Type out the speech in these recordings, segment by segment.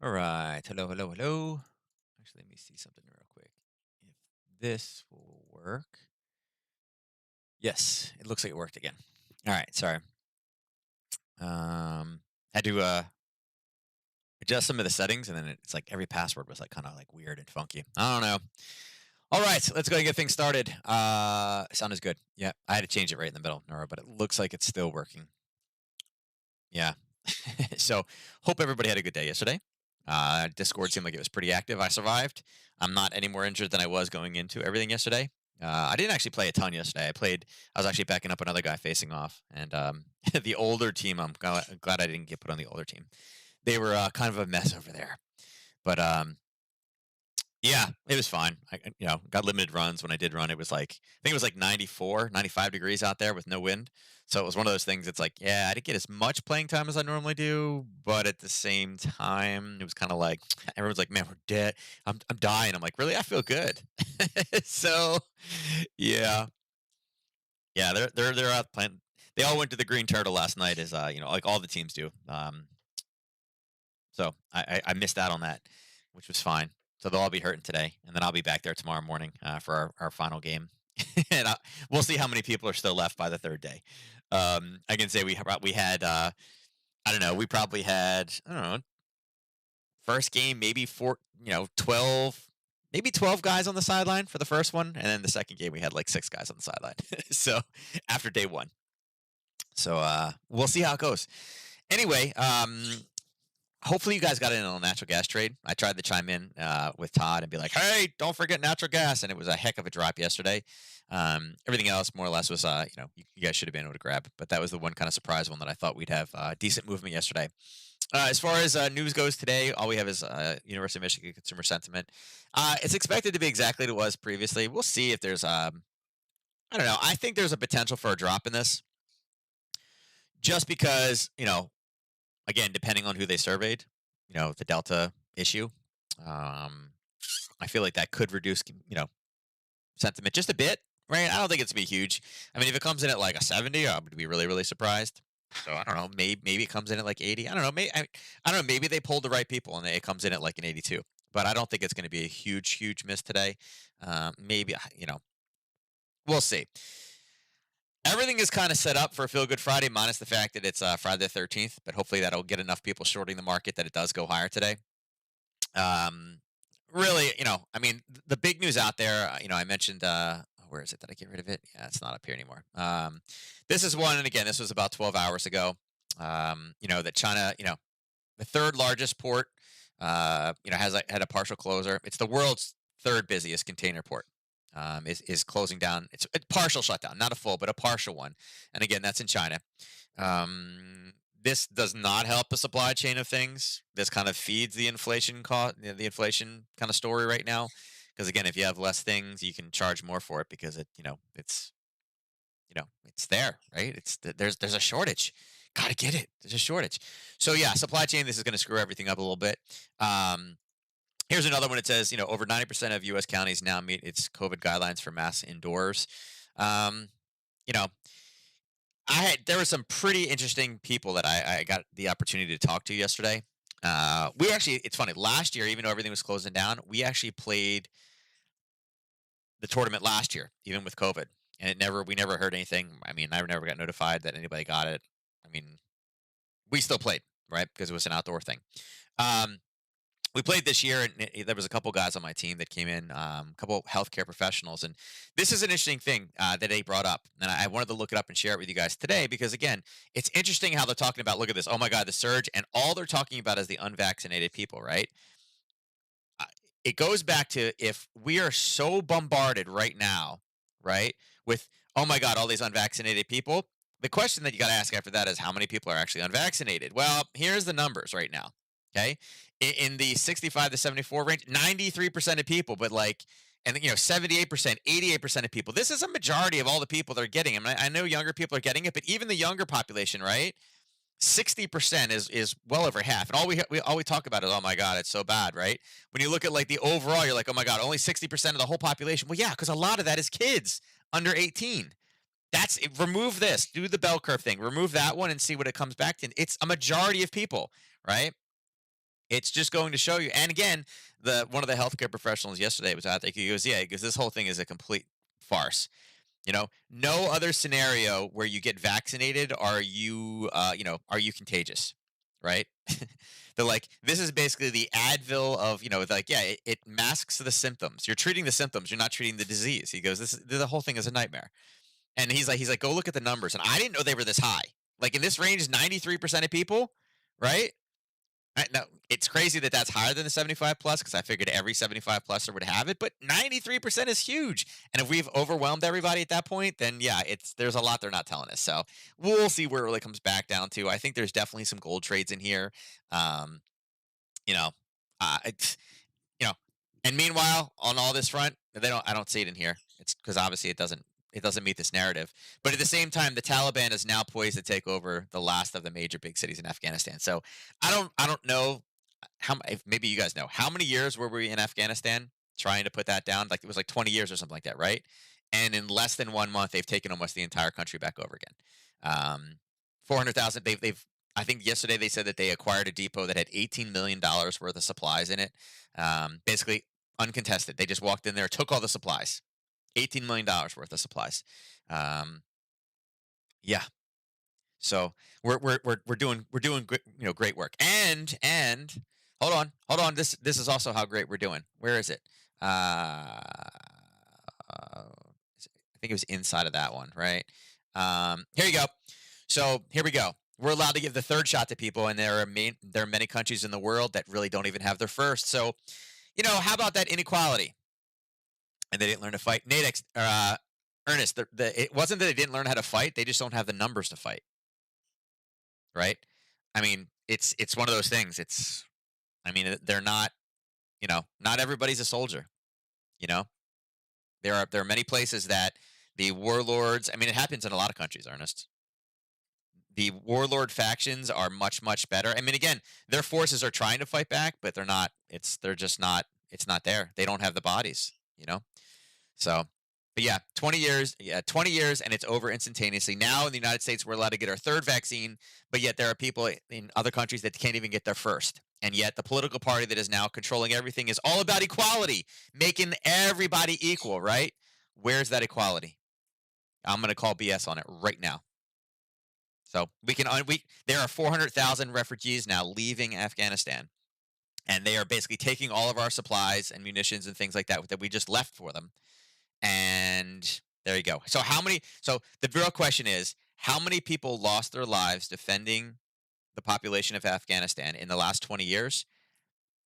All right. Hello, hello, hello. Actually, let me see something real quick. If this will work. Yes, it looks like it worked again. All right. Sorry. Had to adjust some of the settings, and then it's like every password was like kind of like weird and funky. I don't know. All right, let's go and get things started. Sound is good. Yeah, I had to change it right in the middle, Nora, but it looks like it's still working. Yeah. So hope everybody had a good day yesterday. Discord seemed like it was pretty active. I survived. I'm not any more injured than I was going into everything yesterday. I didn't actually play a ton yesterday. I was actually backing up another guy facing off, and the older team. Glad I didn't get put on the older team. They were kind of a mess over there, but yeah, it was fine. Got limited runs when I did run. It was like I think it was like 94, 95 degrees out there with no wind. So it was one of those things. It's like, yeah, I didn't get as much playing time as I normally do, but at the same time, it was kind of like everyone's like, "Man, we're dead. I'm dying." I'm like, "Really? I feel good." So, yeah, yeah, they're out playing. They all went to the Green Turtle last night, as like all the teams do. So I missed out on that, which was fine. So they'll all be hurting today, and then I'll be back there tomorrow morning for our final game, and we'll see how many people are still left by the third day. I can say we had I don't know, we probably had, I don't know, first game maybe 12, maybe 12 guys on the sideline for the first one, and then the second game we had like 6 guys on the sideline. So after day one, so we'll see how it goes. Anyway, hopefully you guys got in on a natural gas trade. I tried to chime in with Todd and be like, "Hey, don't forget natural gas," and it was a heck of a drop yesterday. Everything else, more or less, was you guys should have been able to grab, but that was the one kind of surprise one that I thought we'd have decent movement yesterday. As far as news goes today, all we have is University of Michigan consumer sentiment. It's expected to be exactly what it was previously. We'll see if there's I don't know. I think there's a potential for a drop in this, just because again, depending on who they surveyed, the Delta issue. Um, I feel like that could reduce, sentiment just a bit, right? I don't think it's gonna be huge. I mean, if it comes in at like a 70, I would be really, really surprised. So I don't know. Maybe it comes in at like 80. I don't know. I don't know. Maybe they pulled the right people and it comes in at like an 82. But I don't think it's going to be a huge, huge miss today. Maybe we'll see. Everything is kind of set up for a Feel Good Friday, minus the fact that it's Friday the 13th. But hopefully that'll get enough people shorting the market that it does go higher today. Um, Really, I mean, the big news out there, I mentioned, where is it? Did I get rid of it? Yeah, it's not up here anymore. This is one, and again, this was about 12 hours ago. That China, the third largest port, had a partial closure. It's the world's third busiest container port. Is closing down. It's a partial shutdown, not a full, but a partial one. And again, that's in China. This does not help the supply chain of things. This kind of feeds the inflation cost, the inflation kind of story right now. Because again, if you have less things, you can charge more for it because it's there, right? There's a shortage. Got to get it. There's a shortage. So yeah, supply chain. This is going to screw everything up a little bit. Um, Here's another one. It says, over 90% of U.S. counties now meet its COVID guidelines for mass indoors. Um, you know, there were some pretty interesting people that I got the opportunity to talk to yesterday. It's funny. Last year, even though everything was closing down, we actually played the tournament last year, even with COVID, and we never heard anything. I mean, I never got notified that anybody got it. I mean, we still played, right? Because it was an outdoor thing. Um, we played this year, and there was a couple guys on my team that came in, a couple healthcare professionals, and this is an interesting thing that they brought up, and I wanted to look it up and share it with you guys today because again, it's interesting how they're talking about. Look at this! Oh my God, the surge, and all they're talking about is the unvaccinated people, right? Uh, it goes back to if we are so bombarded right now, right, with oh my God, all these unvaccinated people. The question that you got to ask after that is how many people are actually unvaccinated? Well, here's the numbers right now. Okay, in the 65 to 74 range, 93% of people, but like, and 78%, 88% of people. This is a majority of all the people that are getting it. I know younger people are getting it, but even the younger population, right? 60% is well over half. And all we talk about is, oh my God, it's so bad, right? When you look at like the overall, you're like, oh my God, only 60% of the whole population. Well, yeah, because a lot of that is kids under 18. Remove this, do the bell curve thing, remove that one and see what it comes back to. It's a majority of people, right? It's just going to show you. And again, the one of the healthcare professionals yesterday was out there. He goes, "Yeah, because this whole thing is a complete farce. No other scenario where you get vaccinated are you contagious, right? They're like, this is basically the Advil of, like, yeah, it masks the symptoms. You're treating the symptoms. You're not treating the disease. He goes, the whole thing is a nightmare. And he's like, go look at the numbers. And I didn't know they were this high. Like in this range is 93% of people, right? No, it's crazy that that's higher than the 75 plus because I figured every 75 pluser would have it, but 93% is huge. And if we've overwhelmed everybody at that point, then yeah, there's a lot they're not telling us. So we'll see where it really comes back down to. I think there's definitely some gold trades in here. Um, you know, it's you know, and meanwhile, on all this front, I don't see it in here. It's because obviously it doesn't meet this narrative. But at the same time, the Taliban is now poised to take over the last of the major big cities in Afghanistan. So I don't know if maybe you guys know how many years were we in Afghanistan trying to put that down? Like it was like 20 years or something like that, right? And in less than 1 month, they've taken almost the entire country back over again. 400,000. They've I think yesterday they said that they acquired a depot that had $18 million worth of supplies in it. Basically uncontested. They just walked in there, took all the supplies. $18 million worth of supplies. Um, yeah. So we're doing great work. And hold on. This is also how great we're doing. Where is it? I think it was inside of that one, right? Here you go. So here we go. We're allowed to give the third shot to people, and there are many countries in the world that really don't even have their first. So, how about that inequality? And they didn't learn to fight. Ernest, it wasn't that they didn't learn how to fight; they just don't have the numbers to fight, right? I mean, it's one of those things. They're not, not everybody's a soldier. You know, there are many places that the warlords. I mean, it happens in a lot of countries, Ernest. The warlord factions are much much better. I mean, again, their forces are trying to fight back, but they're not. They're just not. It's not there. They don't have the bodies. So, but yeah, 20 years, yeah, 20 years, and it's over instantaneously. Now in the United States, we're allowed to get our third vaccine, but yet there are people in other countries that can't even get their first. And yet the political party that is now controlling everything is all about equality, making everybody equal, right? Where's that equality? I'm going to call BS on it right now. So there are 400,000 refugees now leaving Afghanistan, and they are basically taking all of our supplies and munitions and things like that we just left for them. And there you go. So the real question is, how many people lost their lives defending the population of Afghanistan in the last 20 years?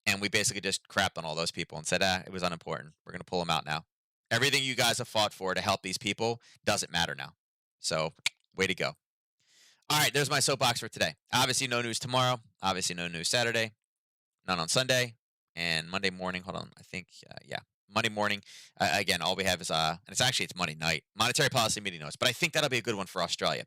And we basically just crapped on all those people and said, it was unimportant. We're going to pull them out now. Everything you guys have fought for to help these people doesn't matter now. So way to go. All right, there's my soapbox for today. Obviously, no news tomorrow. Obviously, no news Saturday. None on Sunday. And Monday morning, hold on, I think, yeah. Monday morning, again, all we have is, and it's Monday night, monetary policy meeting notes, but I think that'll be a good one for Australia.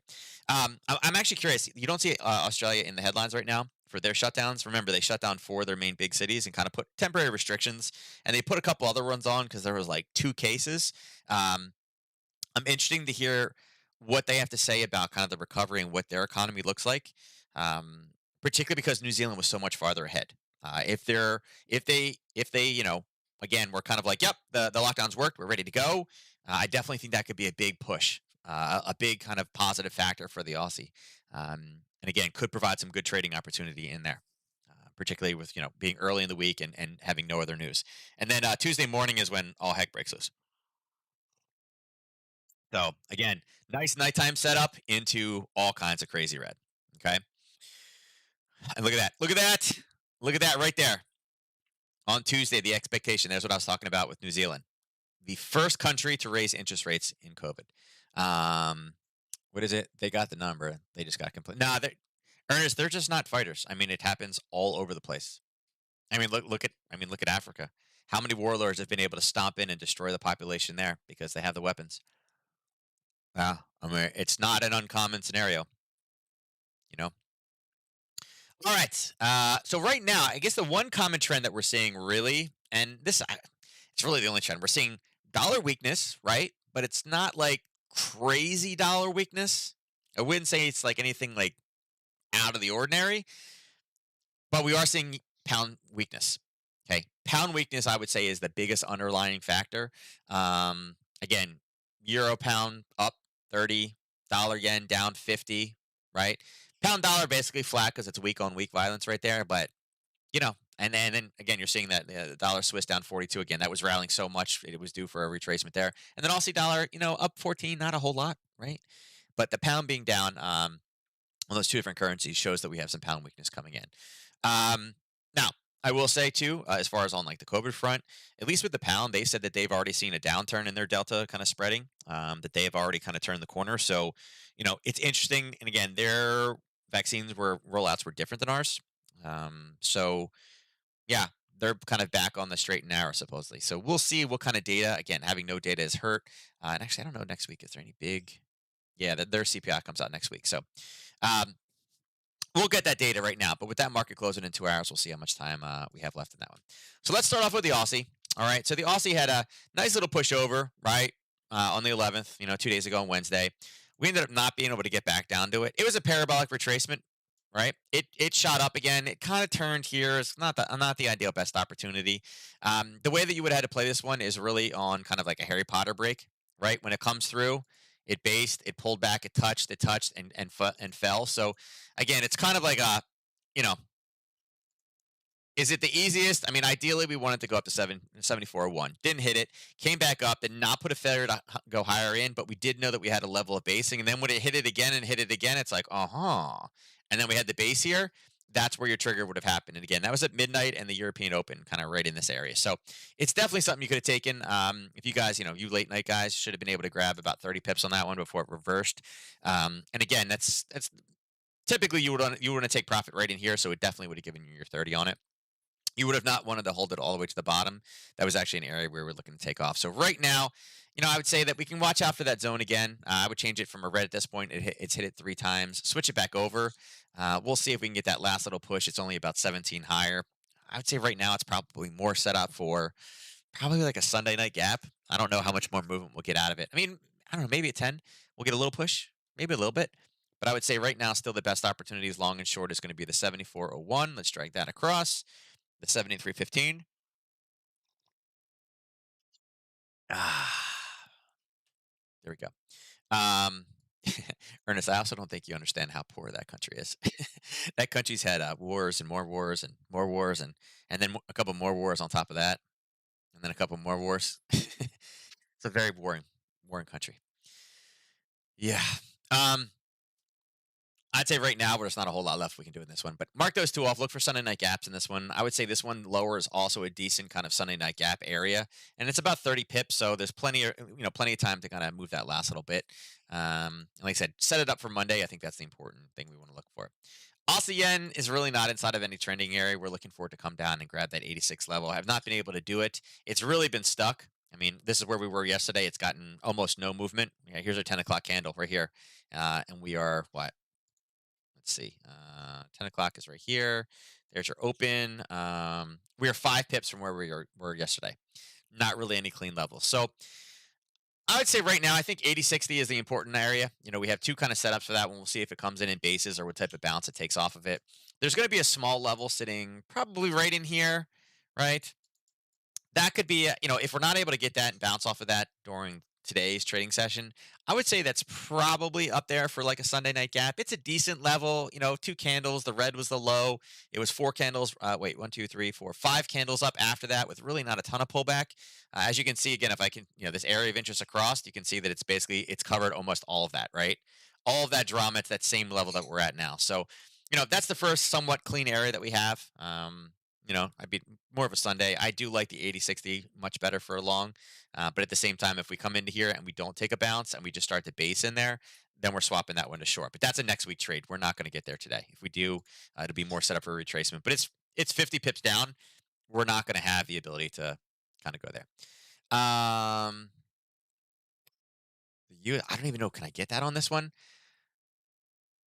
I'm actually curious. You don't see Australia in the headlines right now for their shutdowns. Remember, they shut down 4 of their main big cities and kind of put temporary restrictions, and they put a couple other ones on because there was like 2 cases. I'm interested to hear what they have to say about kind of the recovery and what their economy looks like, particularly because New Zealand was so much farther ahead. If they, again, we're kind of like, yep, the lockdowns worked, we're ready to go. I definitely think that could be a big push, a big kind of positive factor for the Aussie, and again, could provide some good trading opportunity in there, particularly with being early in the week and having no other news. And then Tuesday morning is when all heck breaks loose. So again, nice nighttime setup into all kinds of crazy red. Okay, and look at that, look at that, look at that right there. On Tuesday, the expectation, there's what I was talking about with New Zealand. The first country to raise interest rates in COVID. What is it? They got the number. They just got complete. Nah, Ernest, they're just not fighters. I mean, it happens all over the place. Look at Africa. How many warlords have been able to stomp in and destroy the population there because they have the weapons? It's not an uncommon scenario, you know. All right. So right now, I guess the one common trend that we're seeing really, and it's really the only trend we're seeing, dollar weakness, right? But it's not like crazy dollar weakness. I wouldn't say it's like anything like out of the ordinary, but we are seeing pound weakness. Okay, pound weakness I would say is the biggest underlying factor. Again, euro pound up 30, dollar yen down 50, right? Pound dollar basically flat because it's weak on weak violence right there, but and then again, you're seeing that the dollar Swiss down 42 again. That was rallying so much, it was due for a retracement there. And then Aussie dollar, up 14, not a whole lot, right? But the pound being down on those two different currencies shows that we have some pound weakness coming in. Now, I will say too, as far as on like the COVID front, at least with the pound, they said that they've already seen a downturn in their delta kind of spreading. That they have already kind of turned the corner. So, it's interesting. And again, their vaccines were rollouts were different than ours. So yeah, they're kind of back on the straight and narrow supposedly. So we'll see what kind of data. Again, having no data is hurt. And actually, I don't know next week is there any big. Yeah, their CPI comes out next week. So um, we'll get that data right now. But with that market closing in 2 hours, we'll see how much time we have left in that one. So let's start off with the Aussie. All right. So the Aussie had a nice little pushover, right, on the 11th. 2 days ago on Wednesday. We ended up not being able to get back down to it. It was a parabolic retracement, right? It shot up again. It kind of turned here. It's not the ideal best opportunity. The way that you would have had to play this one is really on kind of like a Harry Potter break, right? When it comes through, it based, it pulled back, it touched, and fell. So again, it's kind of like you know, is it the easiest? I mean, ideally, we wanted to go up to 74.01. Didn't hit it. Came back up. Did not put a failure to go higher in, but we did know that we had a level of basing. And then when it hit it again and hit it again, it's like, And then we had the base here. That's where your trigger would have happened. And again, that was at midnight and the European Open, kind of right in this area. So it's definitely something you could have taken. If you guys, you late night guys, should have been able to grab about 30 pips on that one before it reversed. And again, that's typically you would want to take profit right in here. So it definitely would have given you your 30 on it. You would have not wanted to hold it all the way to the bottom. That was actually an area where we're looking to take off. So right now, I would say that we can watch out for that zone again. I would change it from a red at this point. It's hit it 3 times. Switch it back over. We'll see if we can get that last little push. It's only about 17 higher. I would say right now it's probably more set up for probably like a Sunday night gap. I don't know how much more movement we'll get out of it. I mean, I don't know, maybe at 10, we'll get a little push, maybe a little bit. But I would say right now, still the best opportunities, long and short, is going to be the 74.01. Let's drag that across. The 73.15. Ah, there we go. Um, Ernest, I also don't think you understand how poor that country is. That country's had wars and more wars and more wars and then a couple more wars on top of that, and then a couple more wars. It's a very boring country. Yeah. Um, I'd say right now, there's not a whole lot left we can do in this one, but mark those two off. Look for Sunday night gaps in this one. I would say this one lower is also a decent kind of Sunday night gap area, and it's about 30 pips, so there's plenty of time to kind of move that last little bit. Like I said, set it up for Monday. I think that's the important thing we want to look for. Aussie yen is really not inside of any trending area. We're looking for it to come down and grab that 86 level. I have not been able to do it. It's really been stuck. I mean, this is where we were yesterday. It's gotten almost no movement. Yeah, here's our 10 o'clock candle right here, and we are what? Let's see. 10 o'clock is right here. There's your open. We are 5 pips from where were yesterday. Not really any clean levels. So I would say right now, I think 80-60 is the important area. We have two kind of setups for that one. We'll see if it comes in bases or what type of bounce it takes off of it. There's going to be a small level sitting probably right in here, right? That could be, if we're not able to get that and bounce off of that during today's trading session, I would say that's probably up there for like a Sunday night gap. It's a decent level, 2 candles. The red was the low. It was 4 candles. Wait, 1, 2, 3, 4, 5 candles up after that with really not a ton of pullback. As you can see, again, if I can, this area of interest across, you can see that it's covered almost all of that, right? All of that drama, it's that same level that we're at now. So, that's the first somewhat clean area that we have. I'd be more of a Sunday. I do like the 80-60 much better for a long. But at the same time, if we come into here and we don't take a bounce and we just start the base in there, then we're swapping that one to short. But that's a next week trade. We're not going to get there today. If we do, it'll be more set up for a retracement. But it's 50 pips down. We're not going to have the ability to kind of go there. I don't even know. Can I get that on this one?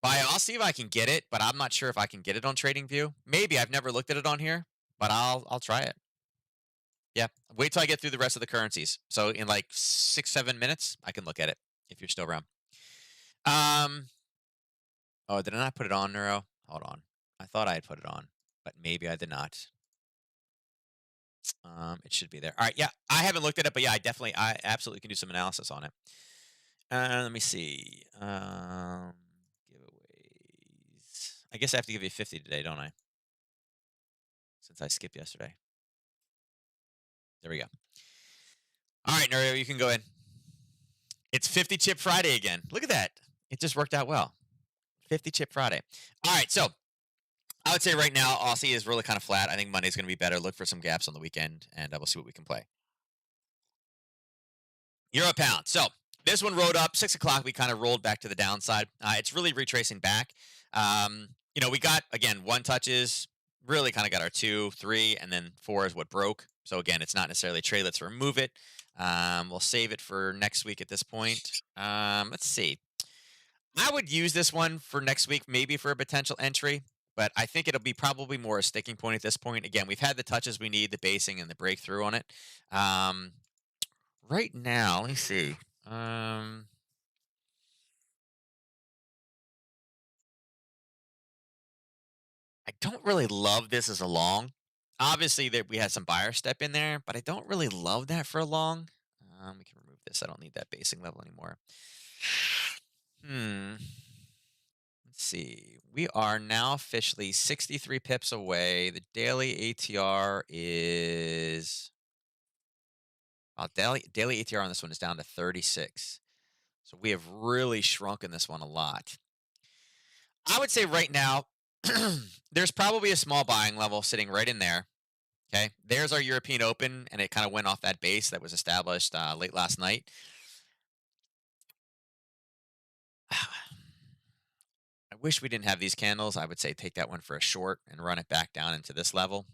I'll see if I can get it, but I'm not sure if I can get it on TradingView. Maybe I've never looked at it on here, but I'll try it. Yeah, wait till I get through the rest of the currencies. So in like 6-7 minutes, I can look at it if you're still around. Oh, did I not put it on, Neuro? Hold on. I thought I had put it on. but maybe I did not. It should be there. All right, yeah, I haven't looked at it, but yeah, I absolutely can do some analysis on it. Let me see. Giveaways. I guess I have to give you 50 today, don't I? Since I skipped yesterday. There we go. All right, Nurio, you can go in. It's 50 Chip Friday again. Look at that. It just worked out well. 50 Chip Friday. All right, so I would say right now, Aussie is really kind of flat. I think Monday's going to be better. Look for some gaps on the weekend, and we'll see what we can play. Euro pound. So this one rode up 6 o'clock. We kind of rolled back to the downside. It's really retracing back. We got again 1 touches. Really kind of got our 2, 3, and then 4 is what broke. So again, it's not necessarily a trade. Let's remove it. We'll save it for next week at this point. Let's see. I would use this one for next week, maybe for a potential entry, but I think it'll be probably more a sticking point at this point. Again, we've had the touches we need, the basing and the breakthrough on it. Right now, let me see. I don't really love this as a long. Obviously, that we had some buyer step in there, but I don't really love that for a long. We can remove this. I don't need that basing level anymore. Let's see. We are now officially 63 pips away. The daily ATR is daily ATR on this one is down to 36. So we have really shrunken this one a lot. I would say right now, there's probably a small buying level sitting right in there. Okay, there's our European Open, and it kind of went off that base that was established late last night. I wish we didn't have these candles. I would say take that one for a short and run it back down into this level.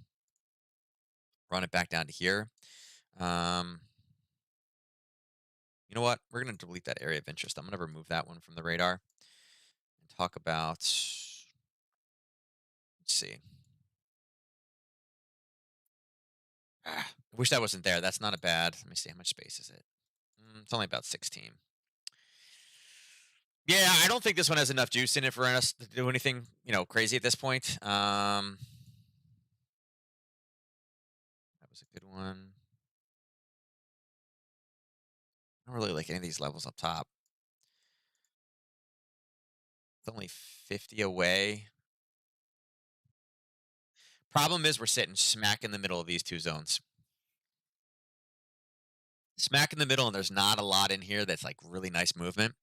Run it back down to here. You know what? We're going to delete that area of interest. I'm going to remove that one from the radar and talk about, let's see. I wish that wasn't there. That's not a bad. Let me see. How much space is it? It's only about 16. Yeah, I don't think this one has enough juice in it for us to do anything, crazy at this point. That was a good one. I don't really like any of these levels up top. It's only 50 away. Problem is we're sitting smack in the middle of these two zones. Smack in the middle, and there's not a lot in here that's like really nice movement.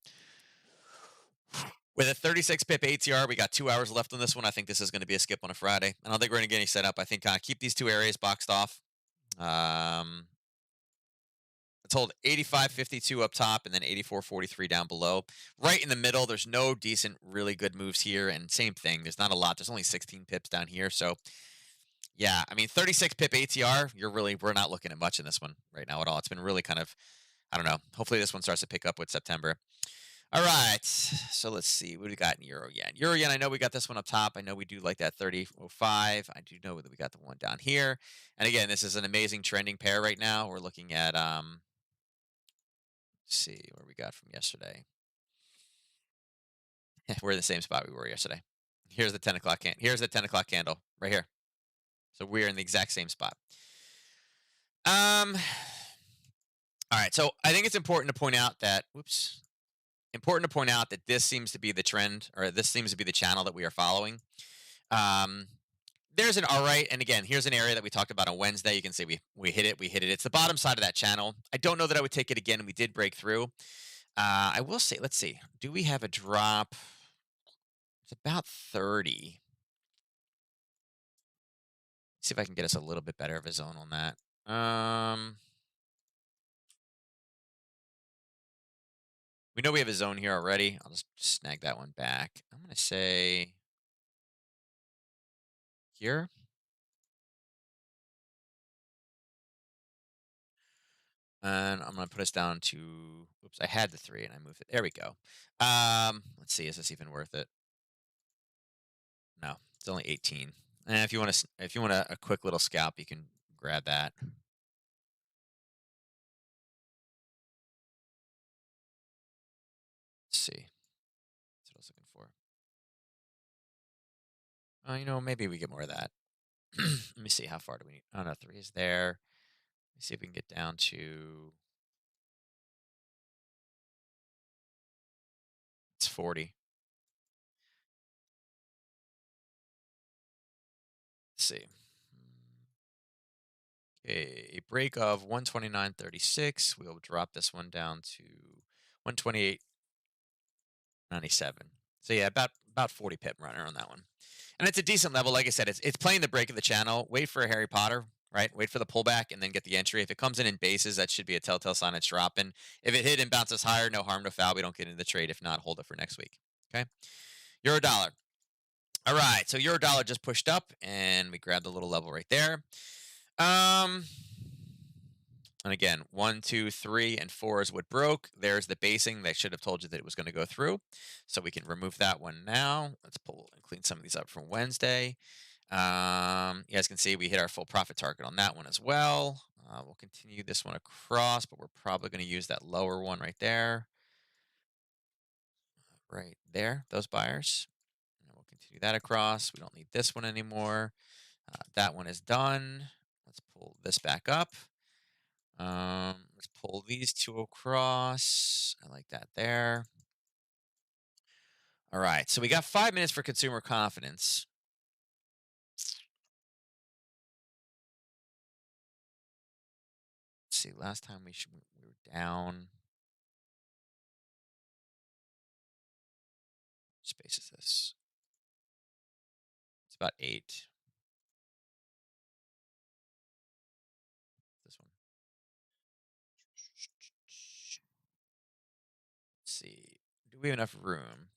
With a 36 pip ATR, we got 2 hours left on this one. I think this is going to be a skip on a Friday. I don't think we're going to get any set up. I think keep these two areas boxed off. Let's hold 85.52 up top and then 84.43 down below. Right in the middle, there's no decent, really good moves here. And same thing, there's not a lot. There's only 16 pips down here. So, yeah, I mean, 36 pip ATR, we're not looking at much in this one right now at all. It's been really kind of, I don't know. Hopefully this one starts to pick up with September. All right, so let's see what do we got in Euro Yen. Euro Yen, I know we got this one up top. I know we do like that 30.05. I do know that we got the one down here. And again, this is an amazing trending pair right now. We're looking at let's see where we got from yesterday. We're in the same spot we were yesterday. Here's the 10 o'clock here's the 10 o'clock candle right here. So we're in the exact same spot. All right, so I think it's important to point out that this seems to be the trend, or this seems to be the channel that we are following. There's an all right, and again, here's an area that we talked about on Wednesday. You can see we hit it. It's the bottom side of that channel. I don't know that I would take it again, and we did break through. I will say, let's see. Do we have a drop? It's about 30. Let's see if I can get us a little bit better of a zone on that. We know we have a zone here already. I'll just snag that one back. I'm going to say here. And I'm going to put us down to, oops, I had the 3 and I moved it. There we go. Let's see, is this even worth it? No, it's only 18. And if you want a quick little scalp, you can grab that. Let's see. That's what I was looking for. Maybe we get more of that. Let me see. How far do we need? Oh, no, 3 is there. Let me see if we can get down to it's 40. Let's see. A break of 129.36. We'll drop this one down to 128.97. So yeah, about 40 pip runner on that one. And it's a decent level. Like I said, it's playing the break of the channel. Wait for a Harry Potter, right? Wait for the pullback and then get the entry. If it comes in bases, that should be a telltale sign it's dropping. If it hit and bounces higher, no harm, no foul. We don't get into the trade. If not, hold it for next week. Okay. Euro dollar. All right. So euro dollar just pushed up and we grabbed a little level right there. And again, 1, 2, 3, and 4 is what broke. There's the basing. They should have told you that it was going to go through. So we can remove that one now. Let's pull and clean some of these up from Wednesday. You guys can see we hit our full profit target on that one as well. We'll continue this one across, but we're probably going to use that lower one right there. Right there, those buyers. And we'll continue that across. We don't need this one anymore. That one is done. Let's pull this back up. Let's pull these two across. I like that there. All right, so we got 5 minutes for consumer confidence. Let's see, last time we were down. What space is this? It's about 8. This one. Let's see. Do we have enough room?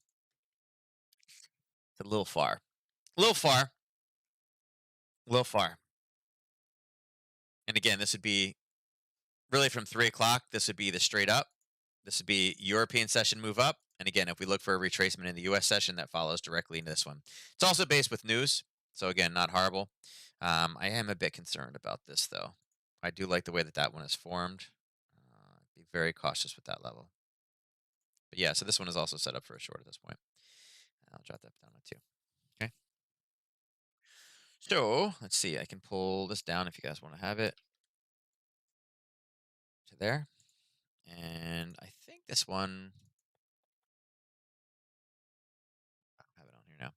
It's a little far. A little far. A little far. And again, this would be really from 3 o'clock. This would be the straight up. This would be European session move up. And again, if we look for a retracement in the US session, that follows directly into this one. It's also based with news. So again, not horrible. I am a bit concerned about this, though. I do like the way that that one is formed. Be very cautious with that level. But yeah, so this one is also set up for a short at this point. I'll drop that down to 2. Okay. So let's see. I can pull this down if you guys want to have it to there. And I think this one, I have it on here now.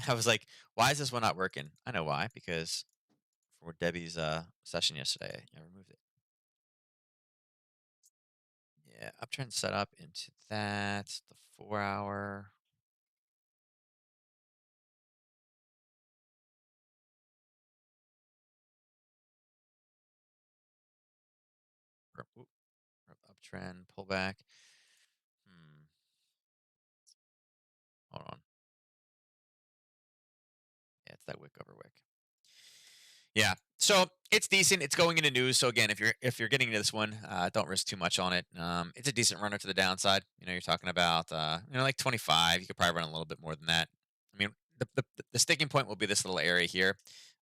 I was like, why is this one not working? I know why, because for Debbie's session yesterday, I removed it. Yeah, uptrend set up into that, the 4-hour. Uptrend, pullback. Hold on. Yeah, it's that wick over wick. Yeah. So it's decent. It's going into news. So again, if you're getting into this one, don't risk too much on it. It's a decent runner to the downside. You're talking about like 25. You could probably run a little bit more than that. I mean, the sticking point will be this little area here.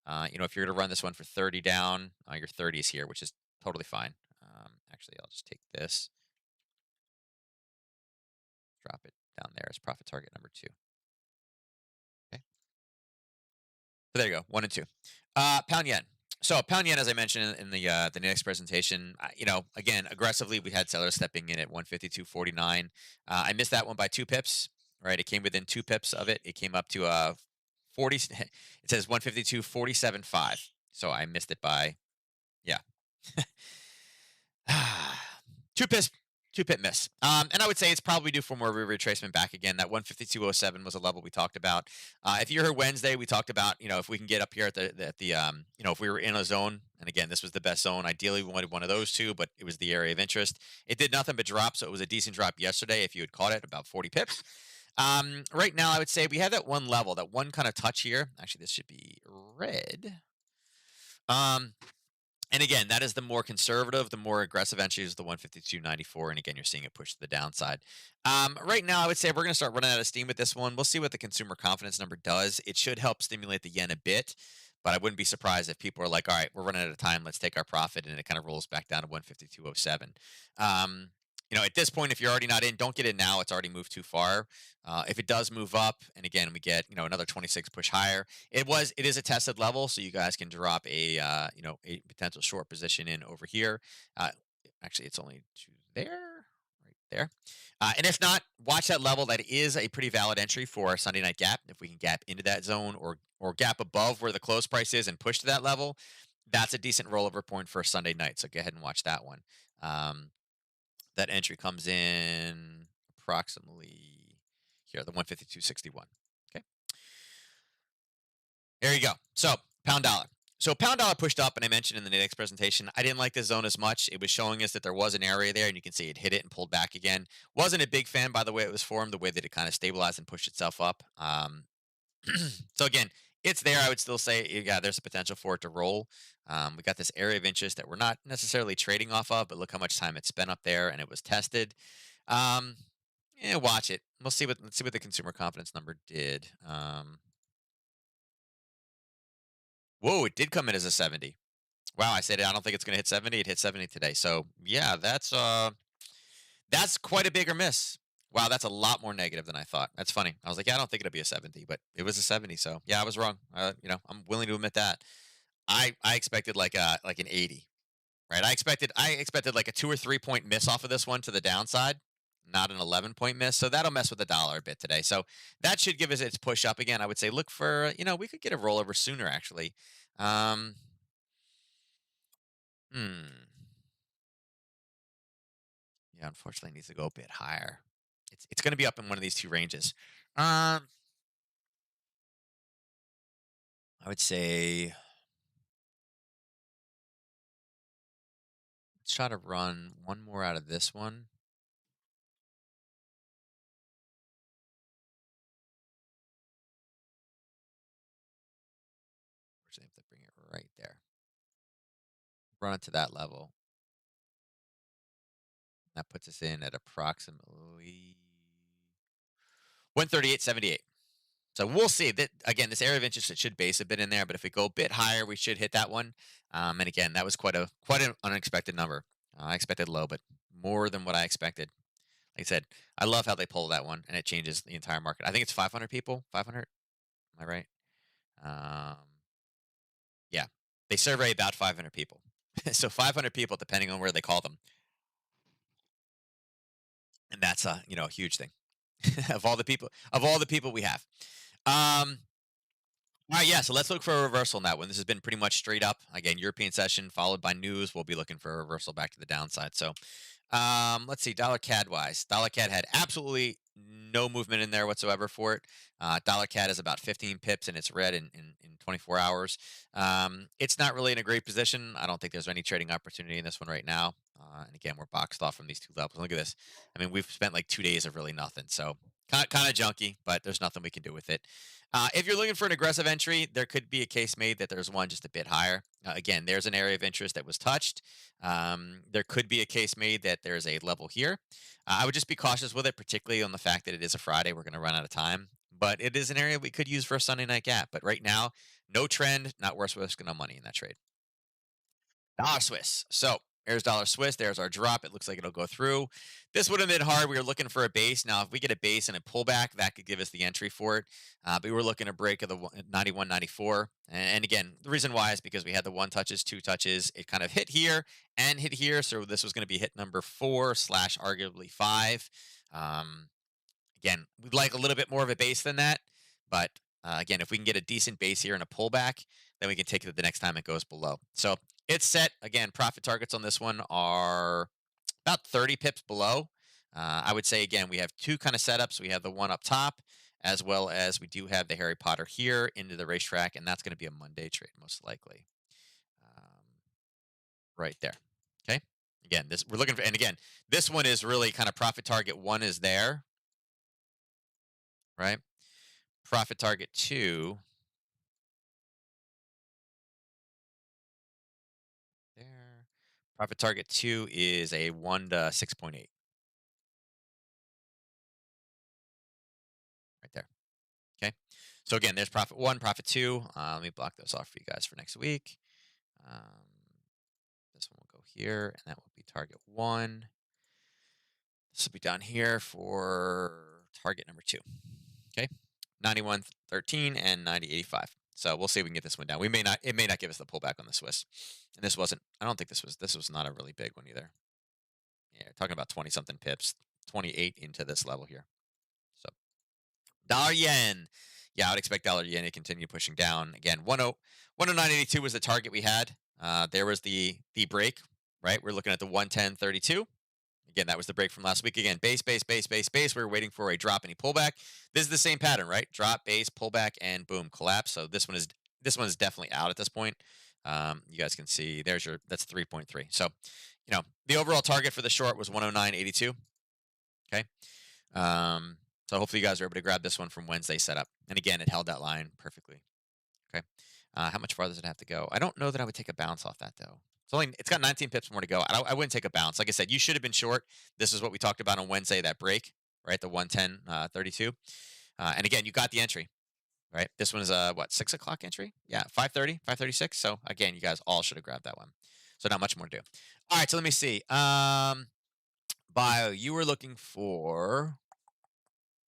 If you're going to run this one for 30 down, your 30 is here, which is totally fine. Actually, I'll just take this, drop it down there as profit target number 2. Okay. So there you go, 1 and 2. Pound yen. So pound yen, as I mentioned in the next presentation, again, aggressively, we had sellers stepping in at 152.49. I missed that one by 2 pips. Right, it came within 2 pips of it. It came up to 40. It says 152.47.5. So I missed it by, yeah, 2 pips. 2 pip miss. And I would say it's probably due for more retracement back again. That 152.07 was a level we talked about. If you heard Wednesday, we talked about, if we can get up here at the if we were in a zone, and again, this was the best zone. Ideally, we wanted one of those 2, but it was the area of interest. It did nothing but drop, so it was a decent drop yesterday if you had caught it, about 40 pips. Right now, I would say we have that one level, that one kind of touch here. Actually, this should be red. And again, that is the more conservative, the more aggressive entry is the 152.94. And again, you're seeing it push to the downside. Right now, I would say we're going to start running out of steam with this one. We'll see what the consumer confidence number does. It should help stimulate the yen a bit, but I wouldn't be surprised if people are like, all right, we're running out of time. Let's take our profit. And it kind of rolls back down to 152.07. At this point, if you're already not in, don't get in now. It's already moved too far. If it does move up, and again we get another 26 push higher, it is a tested level, so you guys can drop a potential short position in over here. Uh, Actually, it's only to there, right there. And if not, watch that level. That is a pretty valid entry for a Sunday night gap. If we can gap into that zone or gap above where the close price is and push to that level, that's a decent rollover point for a Sunday night. So go ahead and watch that one. Um, that entry comes in approximately here, the 152.61. Okay, there you go. So pound dollar. So pound dollar pushed up, and I mentioned in the Nadex presentation, I didn't like the zone as much. It was showing us that there was an area there, and you can see it hit it and pulled back again. Wasn't a big fan by the way it was formed, the way that it kind of stabilized and pushed itself up. So again, it's there. I would still say, yeah, there's a potential for it to roll. We got this area of interest that we're not necessarily trading off of, but look how much time it spent up there, and it was tested. Um, yeah, watch it. Let's see what the consumer confidence number did. Whoa, it did come in as a 70. Wow, I said I don't think it's going to hit 70. It hit 70 today. So yeah, that's quite a bigger miss. Wow, that's a lot more negative than I thought. That's funny. I was like, yeah, I don't think it'll be a 70, but it was a 70. So yeah, I was wrong. I'm willing to admit that. I expected like an 80, right? I expected like a 2 or 3 point miss off of this one to the downside, not an 11-point miss. So that'll mess with the dollar a bit today. So that should give us its push up again. I would say look for we could get a rollover sooner actually. Um, hmm. Yeah, unfortunately, it needs to go a bit higher. It's going to be up in one of these two ranges. Um, I would say let's try to run one more out of this one. Actually, have to bring it right there. Run it to that level. That puts us in at approximately 138.78. So we'll see. That again, this area of interest it should base a bit in there, but if we go a bit higher, we should hit that one. And again, that was quite an unexpected number. I expected low, but more than what I expected. Like I said, I love how they pull that one, and it changes the entire market. I think it's 500 people. 500. Am I right? Um, yeah, they survey about 500 people. So 500 people, depending on where they call them, and that's a huge thing of all the people we have. Um, All right, yeah. So let's look for a reversal on that one. This has been pretty much straight up. Again, European session followed by news. We'll be looking for a reversal back to the downside. So let's see. Dollar CAD wise, dollar CAD had absolutely no movement in there whatsoever for it. Dollar CAD is about 15 pips and it's red in 24 hours. It's not really in a great position. I don't think there's any trading opportunity in this one right now. And again, we're boxed off from these two levels. Look at this. I mean, we've spent like 2 days of really nothing. So kind of junky, but there's nothing we can do with it. If you're looking for an aggressive entry, there could be a case made that there's one just a bit higher. Again, there's an area of interest that was touched. There could be a case made that there's a level here. I would just be cautious with it, particularly on the fact that it is a Friday. We're going to run out of time, but it is an area we could use for a Sunday night gap. But right now, no trend, not worth risking no money in that trade. Dollar Swiss. So there's dollar Swiss. There's our drop. It looks like it'll go through. This would have been hard. We were looking for a base. Now, if we get a base and a pullback, that could give us the entry for it. But we were looking a break of the 91.94. And again, the reason why is because we had the one touches, two touches. It kind of hit here and hit here. So this was going to be hit number 4 slash arguably 5. Um, Again, we'd like a little bit more of a base than that. But again, if we can get a decent base here and a pullback, then we can take it the next time it goes below. So it's set. Again, profit targets on this one are about 30 pips below. I would say, again, we have two kind of setups. We have the one up top, as well as we do have the Harry Potter here into the racetrack, and that's going to be a Monday trade, most likely. Um, right there. Okay. Again, this we're looking for, and again, this one is really kind of profit target one is there, right? Profit target two there. Profit target two is a 1 to 6.8 right there. Okay. So again, there's profit one, profit two. Let me block those off for you guys for next week. Um, this one will go here, and that will be target one. This will be down here for target number 2. Okay. 91.13 and 90.85. So we'll see if we can get this one down. We may not. It may not give us the pullback on the Swiss. And this wasn't. I don't think this was. This was not a really big one either. Yeah, talking about 20 something pips, 28 into this level here. So dollar yen. Yeah, I would expect dollar yen to continue pushing down. Again, 109.82 was the target we had. There was the break, right? We're looking at the 110.32. Again, that was the break from last week. Again, base, base, base, base, base. We were waiting for a drop and a pullback. This is the same pattern, right? Drop, base, pullback, and boom, collapse. So this one is definitely out at this point. You guys can see that's 3.3. So, the overall target for the short was 109.82. Okay. So hopefully you guys are able to grab this one from Wednesday setup. And again, it held that line perfectly. Okay. How much farther does it have to go? I don't know that I would take a bounce off that though. It's got 19 pips more to go. I wouldn't take a bounce. Like I said, you should have been short. This is what we talked about on Wednesday, that break, right? The 110.32. And again, you got the entry, right? This one is a what, 6 o'clock entry? Yeah, 5:30, 5:36. So again, you guys all should have grabbed that one. So not much more to do. All right, so let me see. Bio, you were looking for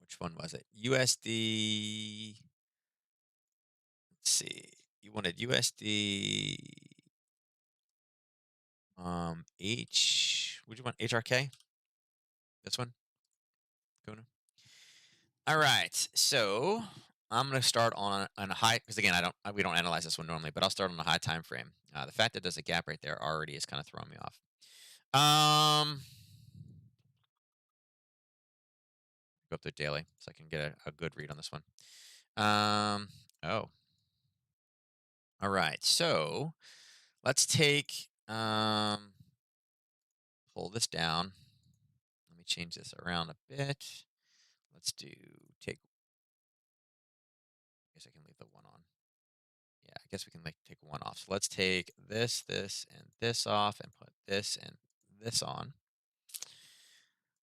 which one was it? USD. Let's see. You wanted USD. Would you want HRK? This one, Kuna. All right. So I'm gonna start on a high because again, we don't analyze this one normally, but I'll start on a high time frame. The fact that there's a gap right there already is kind of throwing me off. Go up to daily so I can get a good read on this one. Oh. All right. So let's take pull this down. Let me change this around a bit. Let's take. I guess I can leave the one on. Yeah, I guess we can take one off. So let's take this, and this off, and put this and this on.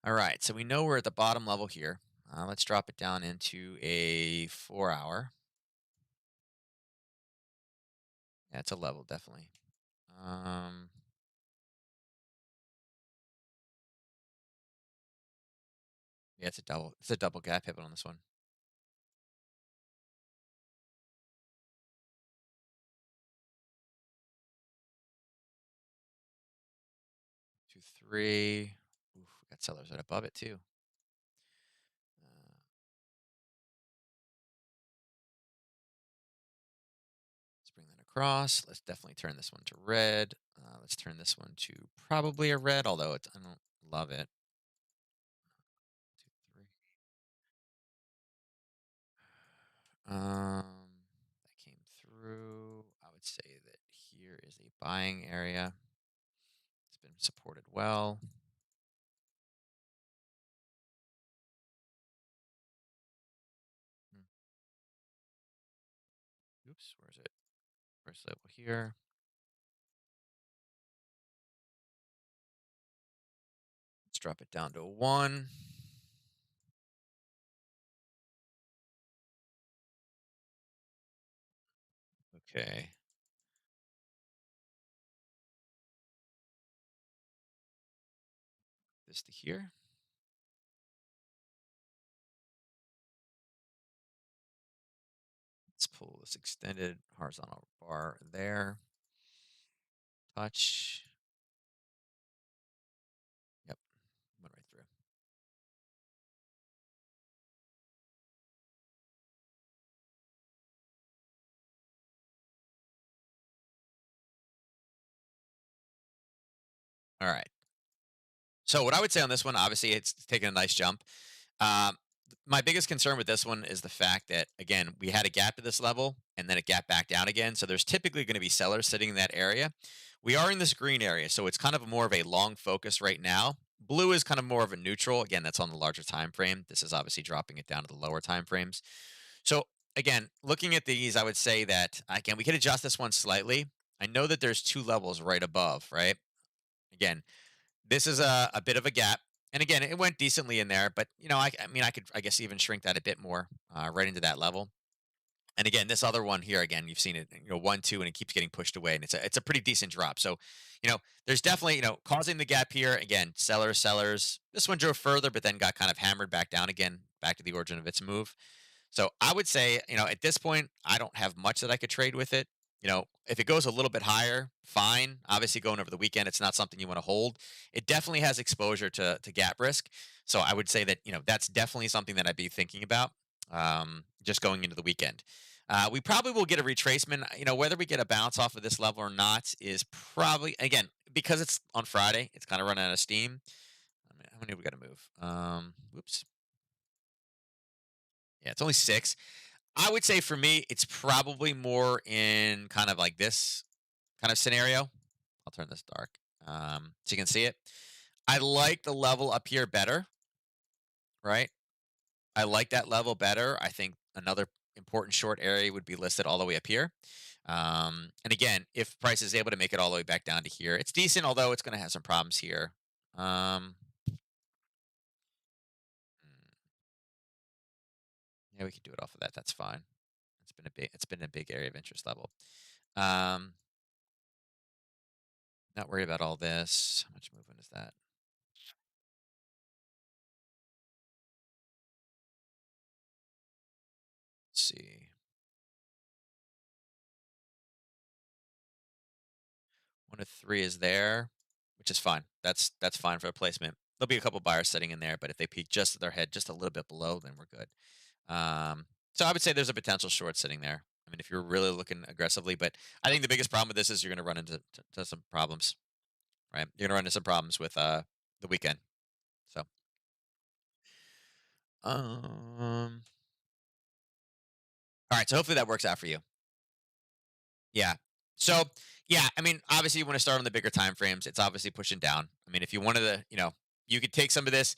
All right, so we know we're at the bottom level here. Let's drop it down into a 4-hour. Yeah, it's a level definitely. Yeah, it's a double. It's a double gap pivot on this one. 2, 3. Oof, we got sellers right above it too. Let's bring that across. Let's definitely turn this one to red. Let's turn this one to probably a red, although I don't love it. 2, 3. That came through. I would say that here is a buying area. It's been supported well. Oops, where is it? First level here. Let's drop it down to a 1. Okay. This to here. Let's pull this extended horizontal bar there. Touch. Yep, went right through. All right. So what I would say on this one, obviously, it's taking a nice jump. Um, my biggest concern with this one is the fact that again we had a gap at this level and then a gap back down again. So there's typically going to be sellers sitting in that area. We are in this green area, so it's kind of more of a long focus right now. Blue is kind of more of a neutral. Again, that's on the larger time frame. This is obviously dropping it down to the lower time frames. So again, looking at these, I would say that again we could adjust this one slightly. I know that there's 2 levels right above, right? Again, this is a bit of a gap. And again, it went decently in there, but I mean, I could, I guess, even shrink that a bit more right into that level. And again, this other one here, again, you've seen it, 1, 2, and it keeps getting pushed away, and it's a pretty decent drop. So, there's definitely, causing the gap here. Again, sellers, sellers. This one drove further, but then got kind of hammered back down again, back to the origin of its move. So I would say, at this point, I don't have much that I could trade with it. If it goes a little bit higher, fine. Obviously, going over the weekend, it's not something you want to hold. It definitely has exposure to gap risk. So I would say that, that's definitely something that I'd be thinking about, just going into the weekend. We probably will get a retracement. Whether we get a bounce off of this level or not is probably, again, because it's on Friday, it's kind of running out of steam. I mean, how many we got to move? Whoops. Yeah, it's only six. I would say for me, it's probably more in kind of like this kind of scenario. I'll turn this dark, so you can see it. I like the level up here better, right? I like that level better. I think another important short area would be listed all the way up here. And again, if price is able to make it all the way back down to here, it's decent, although it's going to have some problems here. Yeah, we can do it off of that. That's fine. It's been a big area of interest level. Um, Not worried about all this. How much movement is that? Let's see. 1 to 3 is there, which is fine. That's fine for a placement. There'll be a couple buyers sitting in there, but if they peek just at their head just a little bit below, then we're good. So I would say there's a potential short sitting there. I mean, if you're really looking aggressively, but I think the biggest problem with this is you're going to run into to some problems, right? You're going to run into some problems with the weekend. So, all right. So hopefully that works out for you. Yeah. So, yeah, I mean, obviously you want to start on the bigger time frames. It's obviously pushing down. I mean, if you wanted to, you could take some of this,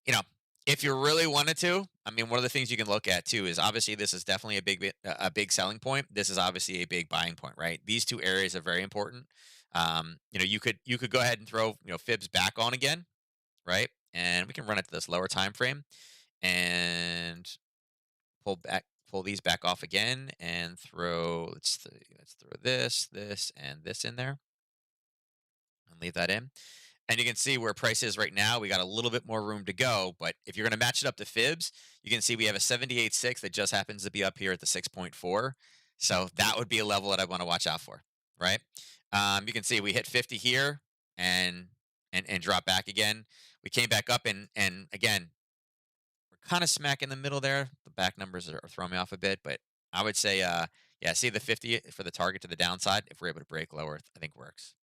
you know, if you really wanted to. I mean, one of the things you can look at too is obviously this is definitely a big selling point. This is obviously a big buying point, right? These two areas are very important. You could go ahead and throw, fibs back on again, right? And we can run it to this lower time frame and pull these back off again and throw let's throw this and this in there and leave that in. And you can see where price is right now. We got a little bit more room to go, but if you're going to match it up to fibs, you can see we have a 78.6 that just happens to be up here at the 6.4. So that would be a level that I want to watch out for, right? You can see we hit 50 here and and drop back again. We came back up and again we're kind of smack in the middle there. The back numbers are throwing me off a bit, but I would say, yeah, see the 50 for the target to the downside. If we're able to break lower, I think works.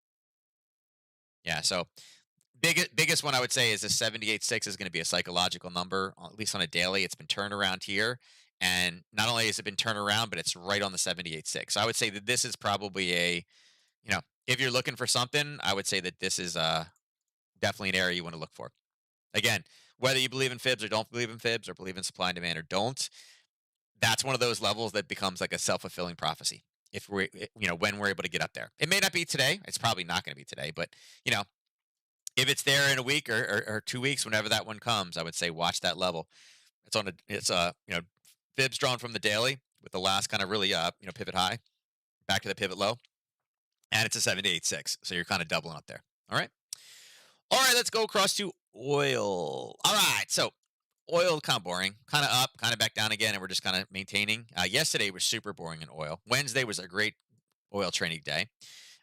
Yeah. So biggest one I would say is the 78.6 is going to be a psychological number, at least on a daily. It's been turned around here. And not only has it been turned around, but it's right on the 78.6. So I would say that this is probably if you're looking for something, I would say that this is definitely an area you want to look for. Again, whether you believe in fibs or don't believe in fibs or believe in supply and demand or don't, that's one of those levels that becomes like a self-fulfilling prophecy. If when we're able to get up there, it may not be today. It's probably not going to be today, but you know, if it's there in a week or 2 weeks, whenever that one comes, I would say watch that level. It's fibs drawn from the daily with the last kind of really pivot high back to the pivot low, and it's a 7 to 8 6. So you're kind of doubling up there. All right, let's go across to oil. All right, so oil kind of boring, kind of up, kind of back down again, and we're just kind of maintaining. Yesterday was super boring in oil. Wednesday was a great oil trading day.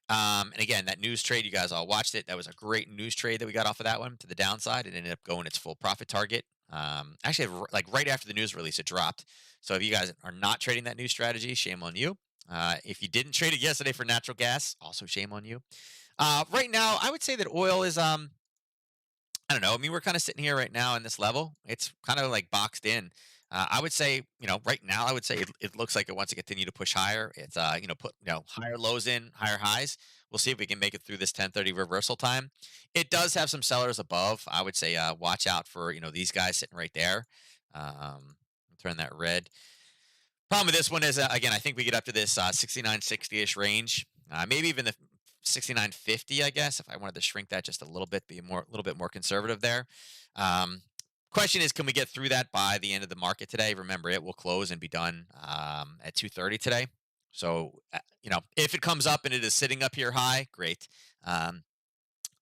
And again, that news trade, you guys all watched it. That was a great news trade that we got off of that one to the downside. It ended up going its full profit target. Actually, like right after the news release, it dropped. So if you guys are not trading that new strategy, shame on you. If you didn't trade it yesterday for natural gas, also shame on you. Right now, I would say that oil is I don't know. I mean, we're kind of sitting here right now in this level. It's kind of like boxed in. I would say, right now, I would say it looks like it wants to continue to push higher. It's, put, higher lows in, higher highs. We'll see if we can make it through this 10:30 reversal time. It does have some sellers above. I would say, watch out for, these guys sitting right there. Turn that red. Problem with this one is, again, I think we get up to this 69.60-ish range, maybe even the 69.50, I guess, if I wanted to shrink that just a little bit, be a little bit more conservative there. Um, Question is, can we get through that by the end of the market today? Remember, it will close and be done at 2:30 today. So, if it comes up and it is sitting up here high, great. Um,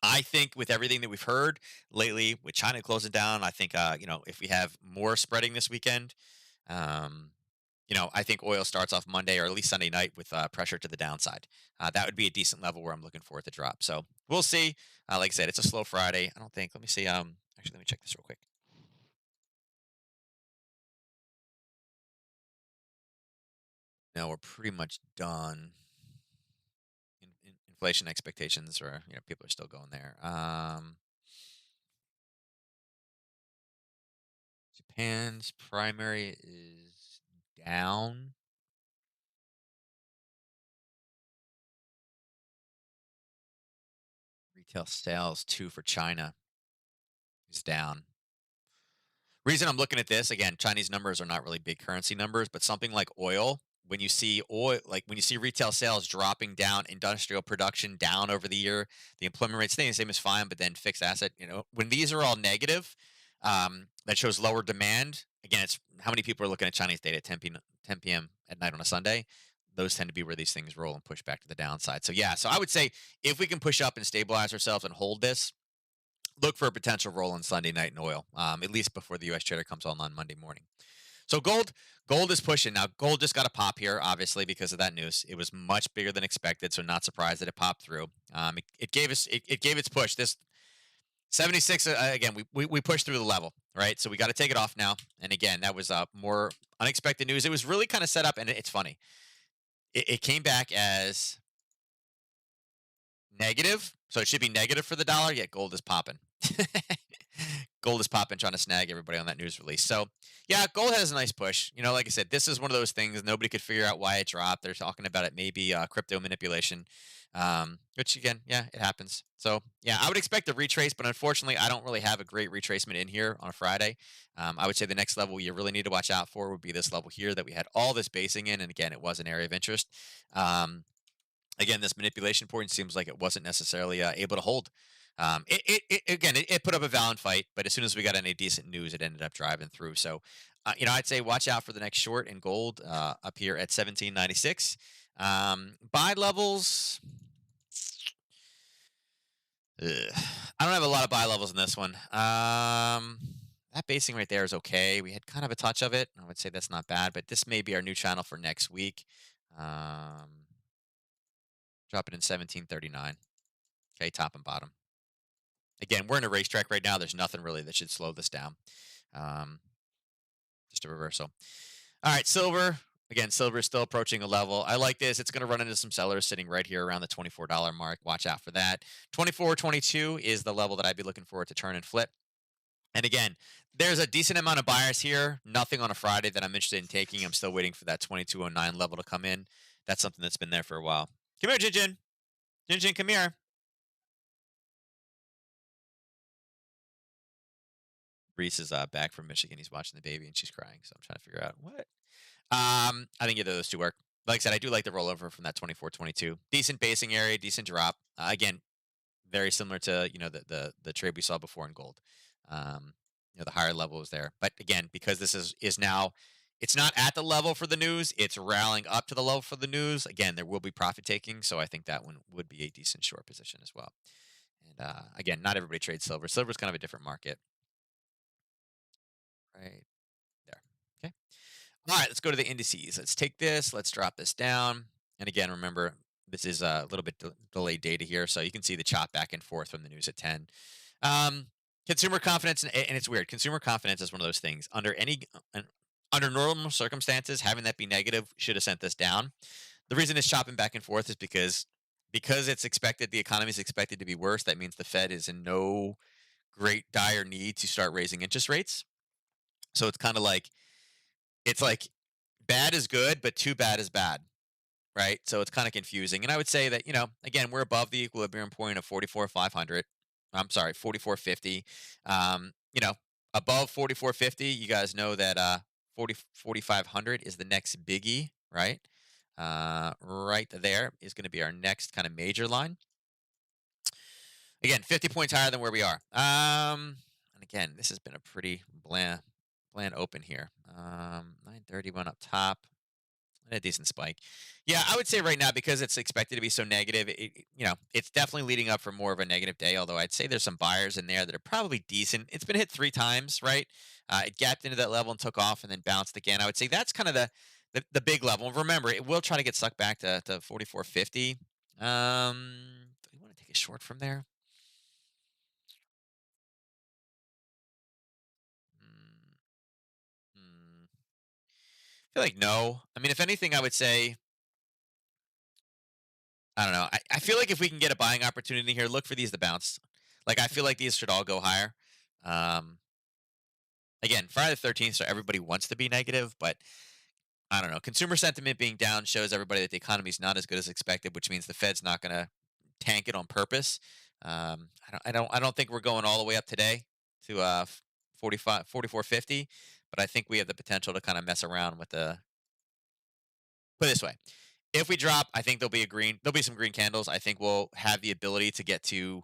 I think with everything that we've heard lately, with China closing down, I think if we have more spreading this weekend, um, I think oil starts off Monday or at least Sunday night with pressure to the downside. That would be a decent level where I'm looking for it to drop. So we'll see. Like I said, it's a slow Friday. I don't think. Let me see. Actually, let me check this real quick. No, we're pretty much done. Inflation expectations, or people are still going there. Japan's primary is down. Retail sales too for China is down. Reason I'm looking at this again, Chinese numbers are not really big currency numbers, but something like oil, when you see retail sales dropping down, industrial production down over the year, the employment rate staying the same is fine, but then fixed asset, when these are all negative, that shows lower demand. Again, it's how many people are looking at Chinese data at 10 p.m. at night on a Sunday. Those tend to be where these things roll and push back to the downside. So yeah, so I would say if we can push up and stabilize ourselves and hold this, look for a potential roll on Sunday night in oil, at least before the U.S. trader comes on Monday morning. So gold is pushing now. Gold just got a pop here, obviously because of that news. It was much bigger than expected, so not surprised that it popped through. It gave us it gave its push. This 76 again. We pushed through the level, right? So we got to take it off now. And again, that was more unexpected news. It was really kind of set up, and it's funny. It came back as negative, so it should be negative for the dollar, yet gold is popping. Gold is popping, trying to snag everybody on that news release. So, yeah, gold has a nice push. Like I said, this is one of those things nobody could figure out why it dropped. They're talking about it maybe crypto manipulation, which again, yeah, it happens. So, yeah, I would expect a retrace, but unfortunately, I don't really have a great retracement in here on a Friday. I would say the next level you really need to watch out for would be this level here that we had all this basing in, and again, it was an area of interest. Again, this manipulation point seems like it wasn't necessarily able to hold. It put up a valiant fight, but as soon as we got any decent news, it ended up driving through. So, I'd say watch out for the next short in gold up here at 1796. Buy levels. Ugh, I don't have a lot of buy levels in this one. That basing right there is okay. We had kind of a touch of it. I would say that's not bad, but this may be our new channel for next week. Drop it in 1739. Okay, top and bottom. Again, we're in a racetrack right now. There's nothing really that should slow this down. Um, just a reversal. All right, silver. Again, silver is still approaching a level. I like this. It's going to run into some sellers sitting right here around the $24 mark. Watch out for that. 24.22 is the level that I'd be looking for it to turn and flip. And again, there's a decent amount of buyers here. Nothing on a Friday that I'm interested in taking. I'm still waiting for that 22.09 level to come in. That's something that's been there for a while. Come here, Jinjin. Jinjin, come here. Reese is back from Michigan. He's watching the baby and she's crying. So I'm trying to figure out what. I think either of those two work. Like I said, I do like the rollover from that 24.22. Decent basing area, decent drop. Again, very similar to the trade we saw before in gold. The higher level is there, but again, because this is now, it's not at the level for the news. It's rallying up to the level for the news. Again, there will be profit taking, so I think that one would be a decent short position as well. And again, not everybody trades silver. Silver is kind of a different market. Right there. Okay. All right, let's go to the indices. Let's take this. Let's drop this down. And again, remember, this is a little bit delayed data here, so you can see the chop back and forth from the news at 10. Consumer confidence, and it's weird. Consumer confidence is one of those things. Under normal circumstances, having that be negative should have sent this down. The reason it's chopping back and forth is because it's expected, the economy is expected to be worse. That means the Fed is in no great dire need to start raising interest rates. So it's like bad is good, but too bad is bad, right? So it's kind of confusing. And I would say that, again, we're above the equilibrium point of 44,500. I'm sorry, 4450. Above 4450, you guys know that 4500 is the next biggie, right? Right there is going to be our next kind of major line. Again, 50 points higher than where we are. And again, this has been a pretty bland open here. 930 went up top. A decent spike. Yeah, I would say right now because it's expected to be so negative, it's definitely leading up for more of a negative day. Although I'd say there's some buyers in there that are probably decent. It's been hit 3 times, right? It gapped into that level and took off and then bounced again. I would say that's kind of the big level. Remember, it will try to get sucked back to 44.50. Do you want to take a short from there? Mm, mm, I feel like no. I mean, if anything, I would say I don't know. I feel like if we can get a buying opportunity here, look for these to bounce. Like I feel like these should all go higher. Um, Again, Friday the 13th, so everybody wants to be negative, but I don't know. Consumer sentiment being down shows everybody that the economy is not as good as expected, which means the Fed's not going to tank it on purpose. I don't think we're going all the way up today to 45, 44.50, but I think we have the potential to kind of mess around with the. Put it this way: if we drop, I think there'll be some green candles. I think we'll have the ability to get to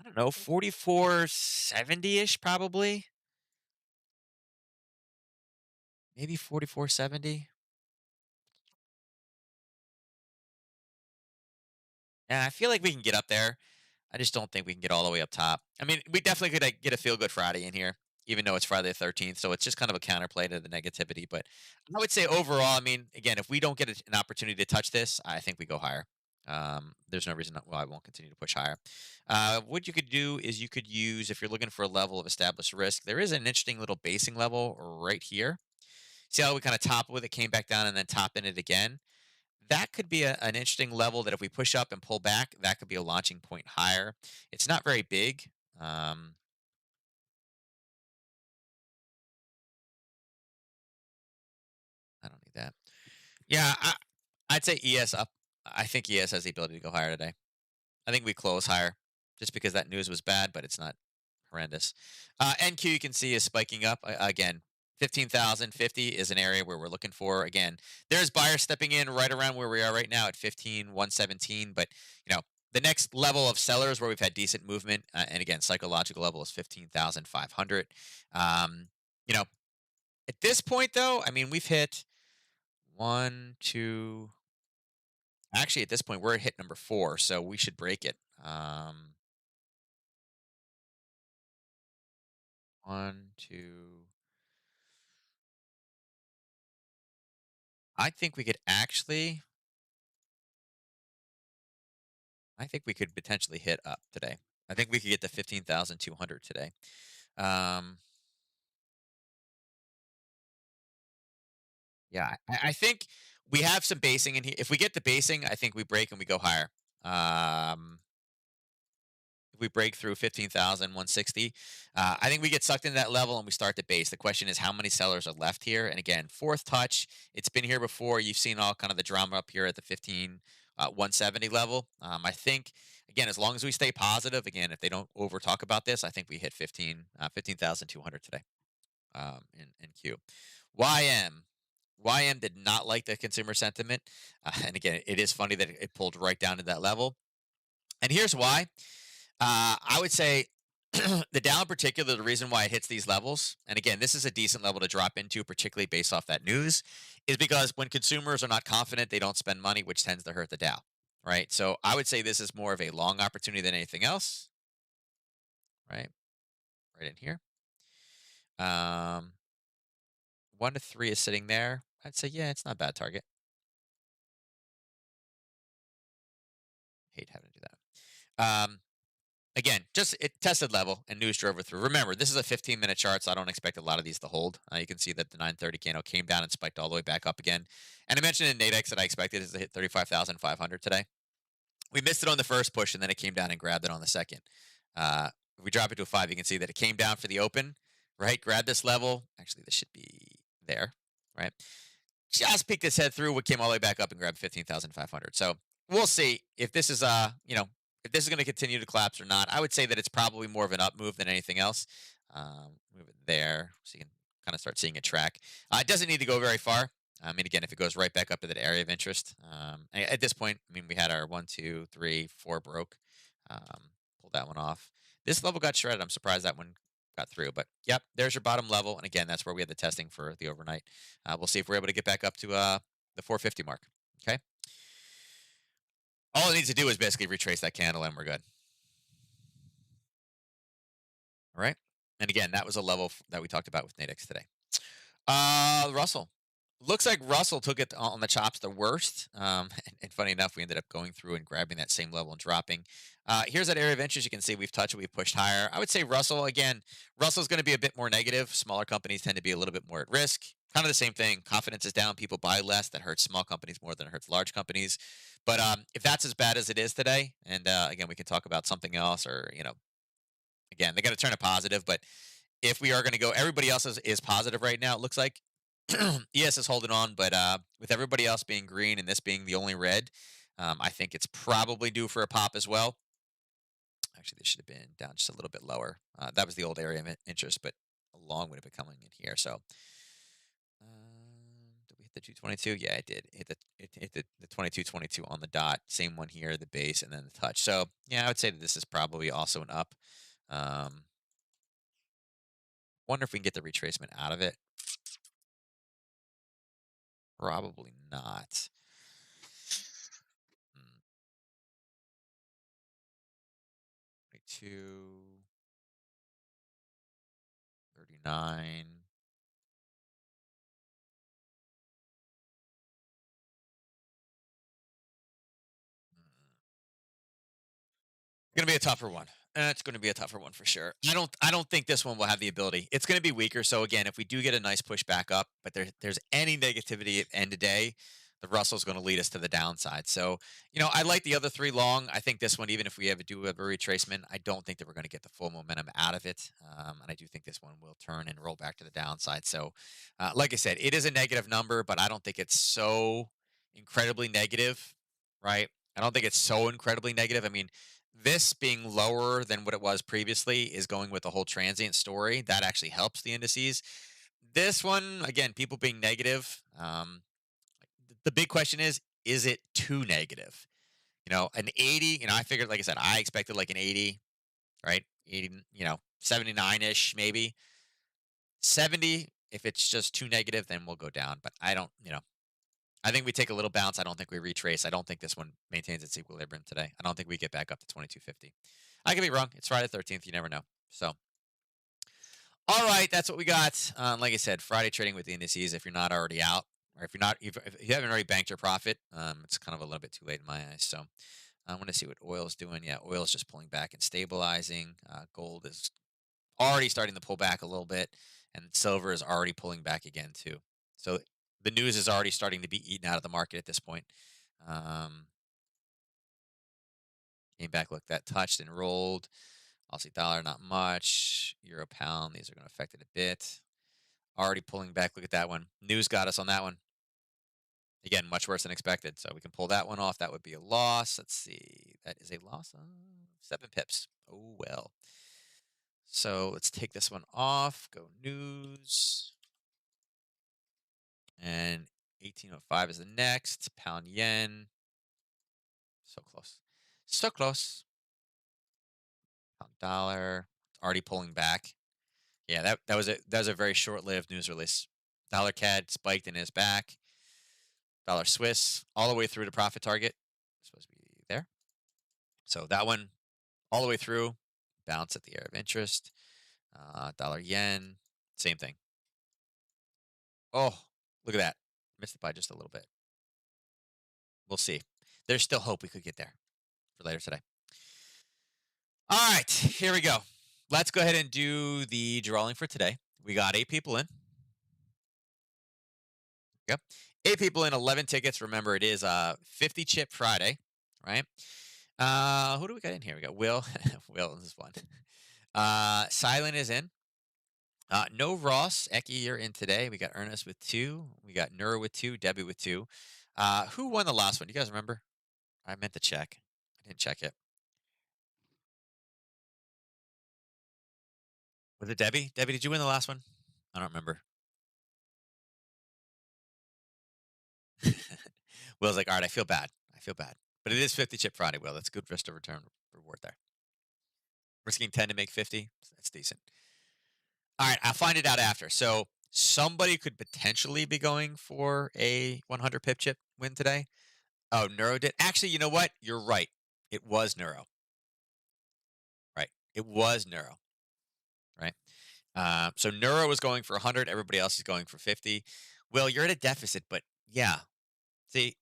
I don't know, 44.70 ish probably. Maybe 44.70. Yeah, I feel like we can get up there. I just don't think we can get all the way up top. I mean, we definitely could get a feel good Friday in here, even though it's Friday the 13th. So it's just kind of a counterplay to the negativity. But I would say overall, I mean, again, if we don't get an opportunity to touch this, I think we go higher. There's no reason why I won't continue to push higher. What you could do is you could use, if you're looking for a level of established risk, there is an interesting little basing level right here. See how we kind of top with it, came back down, and then top in it again? That could be an interesting level that if we push up and pull back, that could be a launching point higher. It's not very big. Um, I don't need that. Yeah, I'd say ES up. I think ES has the ability to go higher today. I think we close higher just because that news was bad, but it's not horrendous. NQ you can see is spiking up again. 15,050 is an area where we're looking for. Again, there's buyers stepping in right around where we are right now at 15,117. But the next level of sellers where we've had decent movement, and again, psychological level is 15,500. Um, you know, at this point though, I mean, we've hit one, two. Actually, at this point, we're at hit number four, so we should break it. One, two. I think we could actually. I think we could potentially hit up today. I think we could get to 15,200 today. Um, yeah, I think we have some basing in here. If we get the basing, I think we break and we go higher. Um, if we break through 15,160, I think we get sucked into that level and we start to base. The question is how many sellers are left here? And again, fourth touch, it's been here before. You've seen all kind of the drama up here at the 170 level. I think, again, as long as we stay positive, again, if they don't over talk about this, I think we hit 15,200 today in Q. YM. YM did not like the consumer sentiment. And again, it is funny that it pulled right down to that level. And here's why. I would say the Dow in particular, the reason why it hits these levels, and again, this is a decent level to drop into, particularly based off that news, is because when consumers are not confident, they don't spend money, which tends to hurt the Dow, right? So I would say this is more of a long opportunity than anything else, right? Right in here. 1 to 3 is sitting there. I'd say, yeah, it's not a bad target. Hate having to do that. Again, just it tested level and news drove it through. Remember, this is a 15-minute chart, so I don't expect a lot of these to hold. You can see that the 930 candle came down and spiked all the way back up again. And I mentioned in Nadex that I expected it to hit 35,500 today. We missed it on the first push, and then it came down and grabbed it on the second. If we drop it to a 5, you can see that it came down for the open, right? Grab this level. Actually, this should be there, right? Just peeked its head through, what came all the way back up and grabbed 15,500. So we'll see if this is if this is going to continue to collapse or not. I would say that it's probably more of an up move than anything else. Move it there so you can kind of start seeing it track. It doesn't need to go very far. I mean, again, if it goes right back up to that area of interest, at this point, I mean, we had our 1, 2, 3, 4 broke. Pull that one off. This level got shredded. I'm surprised that one got through. But yep, there's your bottom level. And again, that's where we had the testing for the overnight. We'll see if we're able to get back up to the 450 mark. Okay. All it needs to do is basically retrace that candle and we're good. All right. And again, that was a level that we talked about with Nadex today. Russell. Looks like Russell took it on the chops the worst. And funny enough, we ended up going through and grabbing that same level and dropping. Here's that area of interest. You can see we've touched it. We've pushed higher. I would say Russell, again, Russell's going to be a bit more negative. Smaller companies tend to be a little bit more at risk. Kind of the same thing. Confidence is down. People buy less. That hurts small companies more than it hurts large companies. But if that's as bad as it is today, and again, we can talk about something else or, again, they got to turn it positive. But if we are going to go, everybody else is positive right now. It looks like ES is holding on, but with everybody else being green and this being the only red, I think it's probably due for a pop as well. Actually, this should have been down just a little bit lower. That was the old area of interest, but a long would have been coming in here. So, did we hit the 222? Yeah, it did. It hit the 2222 on the dot. Same one here, the base, and then the touch. So, yeah, I would say that this is probably also an up. Wonder if we can get the retracement out of it. Probably not. 22, 39. Gonna be a tougher one. It's gonna be a tougher one for sure. I don't think this one will have the ability. It's gonna be weaker. So again, if we do get a nice push back up, but there's any negativity at end of day, the Russell's gonna lead us to the downside. So, I like the other three long. I think this one, even if we do have a retracement, I don't think that we're gonna get the full momentum out of it. And I do think this one will turn and roll back to the downside. So, like I said, it is a negative number, but I don't think it's so incredibly negative, right? I don't think it's so incredibly negative. I mean, this being lower than what it was previously is going with the whole transient story. That actually helps the indices. This one, again, people being negative. The big question is it too negative? An 80, I figured, like I said, I expected like an 80, right? 80, 79 ish, maybe 70. If it's just too negative, then we'll go down. But I don't, I think we take a little bounce. I don't think we retrace. I don't think this one maintains its equilibrium today. I don't think we get back up to 2250. I could be wrong. It's Friday the 13th. You never know. So, all right, that's what we got. Like I said, Friday trading with the indices. If you're not already out, or if you haven't already banked your profit, it's kind of a little bit too late in my eyes. So, I want to see what oil is doing. Yeah, oil is just pulling back and stabilizing. Gold is already starting to pull back a little bit, and silver is already pulling back again too. So the news is already starting to be eaten out of the market at this point. Um, Came back, look, that touched and rolled. Aussie dollar, not much. Euro pound, these are going to affect it a bit. Already pulling back. Look at that one. News got us on that one. Again, much worse than expected. So we can pull that one off. That would be a loss. Let's see. That is a loss of 7 pips. Oh, well. So let's take this one off. Go news. And 1805 is the next. Pound yen. So close. So close. Pound dollar. Already pulling back. Yeah, that was a very short-lived news release. Dollar CAD spiked and is back. Dollar Swiss all the way through to profit target. Supposed to be there. So that one all the way through. Bounce at the area of interest. Dollar yen. Same thing. Oh, look at that. Missed it by just a little bit. We'll see. There's still hope we could get there for later today. All right, here we go. Let's go ahead and do the drawing for today. We got 8 people in. Yep. 8 people in, 11 tickets. Remember, it is 50 chip Friday, right? Who do we got in here? We got Will. Will, this is fun. Silent is in. No Ross. Eki, you're in today. We got Ernest with 2. We got Nur with 2. Debbie with 2. Who won the last one? Do you guys remember? I meant to check. I didn't check it. Was it Debbie? Debbie, did you win the last one? I don't remember. Will's like, all right, I feel bad. I feel bad. But it is 50 chip Friday, Will. That's good risk to return reward there. Risking 10 to make 50. That's decent. All right, I'll find it out after. So somebody could potentially be going for a 100 pip chip win today. Oh, Neuro did. Actually, you know what? You're right. It was Neuro. Right. It was Neuro. Right. So Neuro is going for 100. Everybody else is going for 50. Well, you're at a deficit, but yeah. See,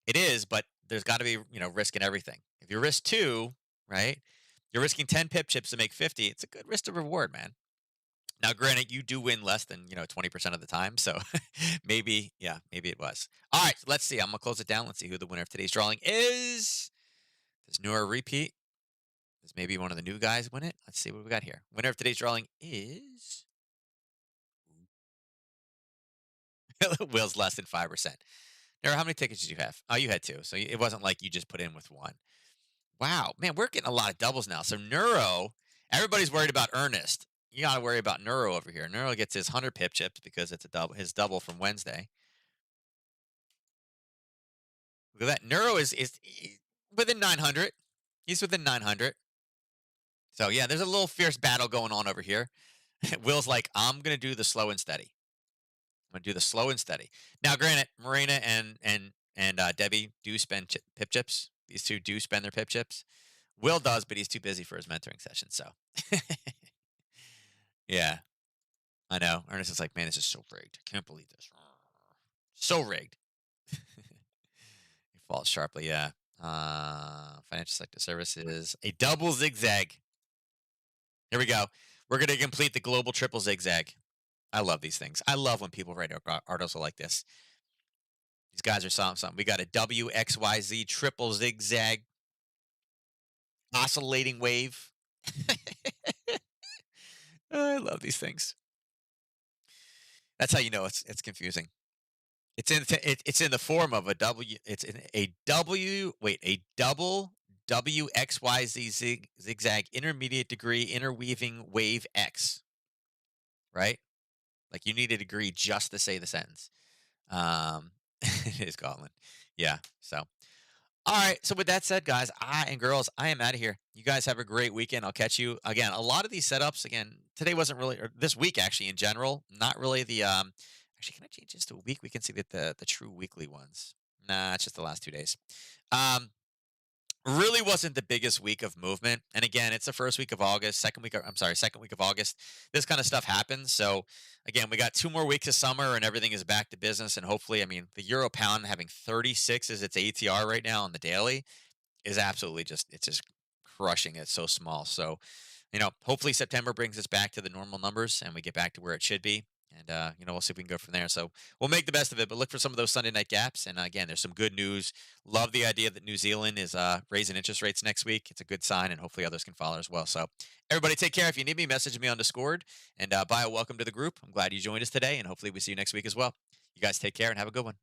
it is, but there's got to be, risk in everything. If you risk two, right, you're risking 10 pip chips to make 50. It's a good risk to reward, man. Now, granted, you do win less than 20% of the time, so maybe, yeah, maybe it was. All right, so let's see. I'm gonna close it down. Let's see who the winner of today's drawing is. Does Neuro repeat? Does maybe one of the new guys win it? Let's see what we got here. Winner of today's drawing is Will's less than 5%. Neuro, how many tickets did you have? Oh, you had two, so it wasn't like you just put in with one. Wow, man, we're getting a lot of doubles now. So Neuro, everybody's worried about Ernest. You got to worry about Neuro over here. Neuro gets his 100 pip chips because it's a double, his double from Wednesday. Look at that. Neuro is within 900. He's within 900. So yeah, there's a little fierce battle going on over here. Will's like, I'm gonna do the slow and steady. I'm gonna do the slow and steady. Now, granted, Marina and Debbie do spend pip chips. These two do spend their pip chips. Will does, but he's too busy for his mentoring session. So yeah, I know. Ernest is like, man, this is so rigged. I can't believe this. So rigged. He falls sharply. Yeah. Financial sector services. A double zigzag. Here we go. We're going to complete the global triple zigzag. I love these things. I love when people write articles like this. These guys are something. We got a WXYZ triple zigzag oscillating wave. I love these things. That's how you know it's confusing. It's in the form of a W. It's in a W. Wait, a double WXYZ zigzag intermediate degree interweaving wave X. Right? Like you need a degree just to say the sentence. It is Scotland. Yeah. So, all right. So with that said, guys, and girls, I am out of here. You guys have a great weekend. I'll catch you again. A lot of these setups, again, today wasn't really, or this week actually in general, not really the. Actually, can I change this to a week? We can see that the true weekly ones. Nah, it's just the last 2 days. Um, really wasn't the biggest week of movement. And again, it's the first week of August, second week of August. This kind of stuff happens. So again, we got 2 more weeks of summer and everything is back to business. And hopefully, I mean, the Euro pound having 36 as its ATR right now on the daily is absolutely it's just crushing. It's so small. So, hopefully September brings us back to the normal numbers and we get back to where it should be. And, we'll see if we can go from there. So we'll make the best of it, but look for some of those Sunday night gaps. And again, there's some good news. Love the idea that New Zealand is raising interest rates next week. It's a good sign, and hopefully others can follow as well. So everybody take care. If you need me, message me on Discord. And Bio, welcome to the group. I'm glad you joined us today, and hopefully we see you next week as well. You guys take care and have a good one.